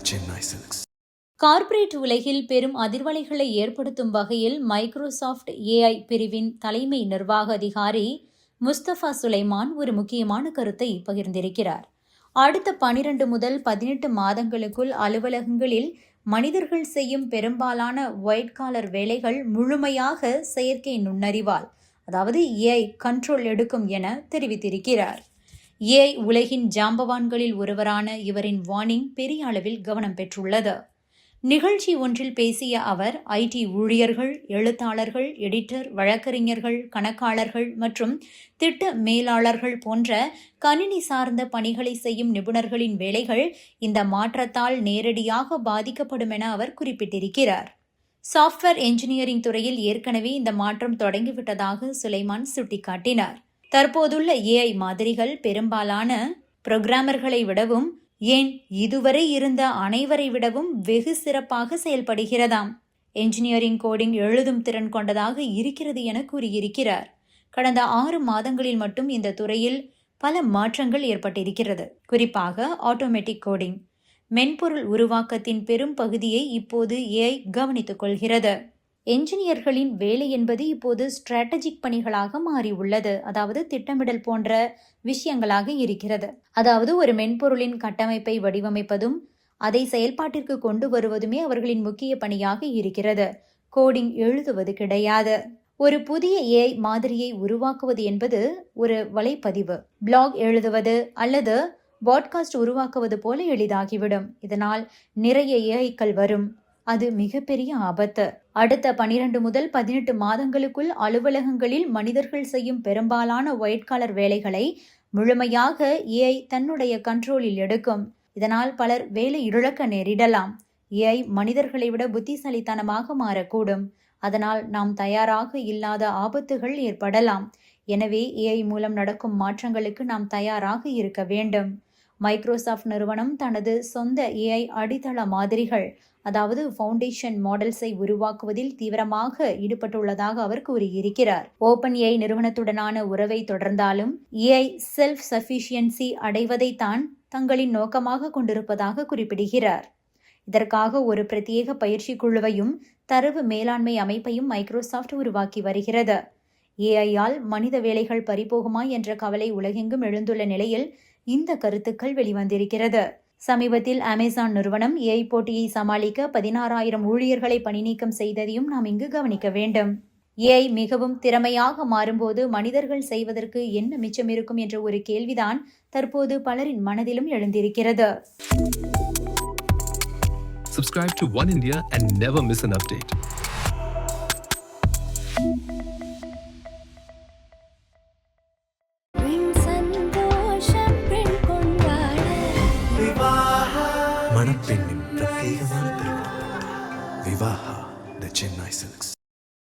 Chennai Silks. Corporate உலகில் பெரும் அதிர்வலைகளை ஏற்படுத்தும் வகையில் மைக்ரோசாஃப்ட் ஏஐ பிரிவின் தலைமை நிர்வாக அதிகாரி முஸ்தபா சுலைமான் ஒரு முக்கியமான கருத்தை பகிர்ந்திருக்கிறார். அடுத்த 12 முதல் 18 மாதங்களுக்குள் அலுவலகங்களில் மனிதர்கள் செய்யும் பெரும்பாலான ஒயிட் காலர் வேலைகள் முழுமையாக செயற்கை நுண்ணறிவால் அதாவது ஏஐ கண்ட்ரோல் எடுக்கும் என தெரிவித்திருக்கிறார். ஏஐ உலகின் ஜாம்பவான்களில் ஒருவரான இவரின் வார்னிங் பெரிய அளவில் கவனம் பெற்றுள்ளது. நிகழ்ச்சி ஒன்றில் பேசிய அவர் ஐடி ஊழியர்கள், எழுத்தாளர்கள், எடிட்டர், வழக்கறிஞர்கள், கணக்காளர்கள் மற்றும் திட்ட மேலாளர்கள் போன்ற கணினி சார்ந்த பணிகளை செய்யும் நிபுணர்களின் வேலைகள் இந்த மாற்றத்தால் நேரடியாக பாதிக்கப்படும் என அவர் குறிப்பிட்டிருக்கிறார். சாஃப்ட்வேர் என்ஜினியரிங் துறையில் ஏற்கனவே இந்த மாற்றம் தொடங்கிவிட்டதாக சுலைமான் சுட்டிக்காட்டினார். தற்போதுள்ள ஏஐ மாதிரிகள் பெரும்பாலான புரோகிராமர்களை விடவும் ஏன் இதுவரை இருந்த அனைவரை விடவும் வெகு சிறப்பாக செயல்படுகிறதாம். என்ஜினியரிங் கோடிங் எழுதும் திறன் கொண்டதாக இருக்கிறது என கூறியிருக்கிறார். கடந்த 6 மாதங்களில் மட்டும் இந்த துறையில் பல மாற்றங்கள் ஏற்பட்டிருக்கிறது. குறிப்பாக ஆட்டோமேட்டிக் கோடிங் மென்பொருள் உருவாக்கத்தின் பெரும் பகுதியை இப்போது ஏஐ கவனித்துக் கொள்கிறது. என்ஜினியர்களின் வேலை என்பது இப்போது ஸ்ட்ராட்டஜிக் பணிகளாக மாறியுள்ளது. அதாவது திட்டமிடல் போன்ற விஷயங்களாக இருக்கிறது. அதாவது ஒரு மென்பொருளின் கட்டமைப்பை வடிவமைப்பதும் அதை செயல்பாட்டிற்கு கொண்டு வருவதுமே அவர்களின் முக்கிய பணியாக இருக்கிறது. கோடிங் எழுதுவது கிடையாது. ஒரு புதிய ஏஐ மாதிரியை உருவாக்குவது என்பது ஒரு வலைப்பதிவு, பிளாக் எழுதுவது அல்லது பாட்காஸ்ட் உருவாக்குவது போல எளிதாகிவிடும். இதனால் நிறைய ஏஐக்கள் வரும். அது மிகப்பெரிய ஆபத்து. அடுத்த 12 முதல் 18 மாதங்களுக்குள் அலுவலகங்களில் மனிதர்கள் செய்யும் பெரும்பாலான ஒயிட் காலர் வேலைகளை முழுமையாக ஏஐ தன்னுடைய கண்ட்ரோலில் எடுக்கும். இதனால் பலர் வேலை இழக்க நேரிடலாம். ஏஐ மனிதர்களை விட புத்திசாலித்தனமாக மாறக்கூடும். அதனால் நாம் தயாராக இல்லாத ஆபத்துகள் ஏற்படலாம். எனவே ஏஐ மூலம் நடக்கும் மாற்றங்களுக்கு நாம் தயாராக இருக்க வேண்டும். மைக்ரோசாஃப்ட் நிறுவனம் தனது சொந்த ஏஐ அடித்தள மாதிரிகள் அதாவது ஃபவுண்டேஷன் மாடல்ஸை உருவாக்குவதில் தீவிரமாக ஈடுபட்டுள்ளதாக அவர் கூறியிருக்கிறார். ஓபன் ஏஐ நிறுவனத்துடனான உறவை தொடர்ந்தாலும் ஏஐ செல்ஃப் சஃபிஷியன்சி அடைவதை தான் தங்களின் நோக்கமாக கொண்டிருப்பதாக குறிப்பிடுகிறார். இதற்காக ஒரு பிரத்யேக பயிற்சி குழுவையும் தரவு மேலாண்மை அமைப்பையும் மைக்ரோசாஃப்ட் உருவாக்கி வருகிறது. ஏஐயால் மனித வேலைகள் பறிபோகுமா என்ற கவலை உலகெங்கும் எழுந்துள்ள நிலையில் இந்த கருத்துக்கள் வெளிவந்திருக்கிறது. சமீபத்தில் அமேசான் நிறுவனம் ஏஐ போட்டியை சமாளிக்க 16,000 ஊழியர்களை பணிநீக்கம் செய்ததையும் நாம் இங்கு கவனிக்க வேண்டும். ஏஐ மிகவும் திறமையாக மாறும்போது மனிதர்கள் செய்வதற்கு என்ன மிச்சம் இருக்கும் என்ற ஒரு கேள்விதான் தற்போது பலரின் மனதிலும் எழுந்திருக்கிறது. Subscribe to One India and never miss an update. மணப்பெண்ணின் பிரத்யேகமான திருமணம் விவாஹா தி சென்னை சில்க்ஸ்.